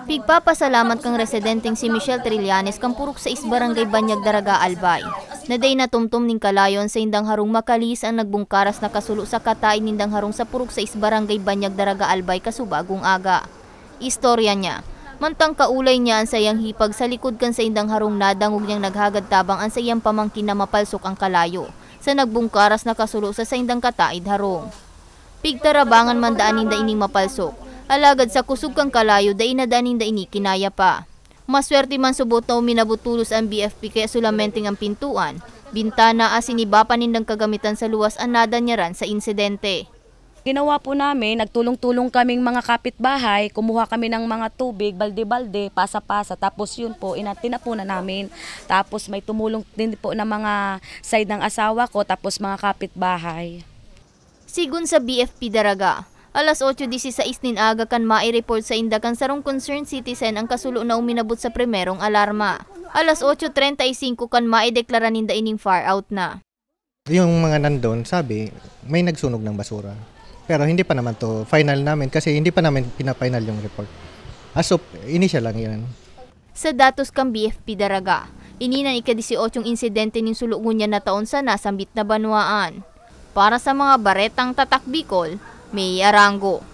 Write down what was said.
Pigpapasalamat kang residenteng si Michelle Trillanes kang purok sa Barangay Banyag Daraga Albay. Naday natumtum ning kalayon sa indang harong makalis ang nagbungkaras na kasulo sa katain nindang harong sa purok sa Barangay Banyag Daraga Albay kasubagong aga. Istorya niya, mantang kaulay niya ang sayang hipag sa likod kan sa indang harong nadangog niyang naghagad tabang ang sayang pamangkin na mapalsok ang kalayo sa nagbungkaras na kasulo sa indang kataid harong. Pigtarabangan man daan ninda ining mapalsok. Alagad sa kusog kang kalayo da inadanin da ini kinaya pa. Maswerte man subot na uminabutulos ang BFP kaya sulamenting ang pintuan, bintana asin iba pa nindang kagamitan sa luwas anada niya ran sa insidente. Ginawa po namin, nagtulong-tulong kaming mga kapitbahay, kumuha kami ng mga tubig, balde-balde, pasa-pasa, tapos yun po, tinapunan namin. Tapos may tumulong din po ng mga side ng asawa ko, tapos mga kapitbahay. Sigun sa BFP Daraga, alas 8:16 nin aga kan mai-report sa Indakan sarong concerned citizen ang kasulo na uminabot sa primerong alarma. Alas 8:35 kan mai-deklara ninda ining far out na. Yung mga nandun sabi, may nagsunog ng basura. Pero hindi pa naman to final namin kasi hindi pa namin pina-final yung report. As of initial lang yan. Sa datos kang BFP Daraga, ininan ika-18 insidente ning sulugon niya na taon sa nasambit na banwaan. Para sa mga baretang tatak Bicol, May Arango.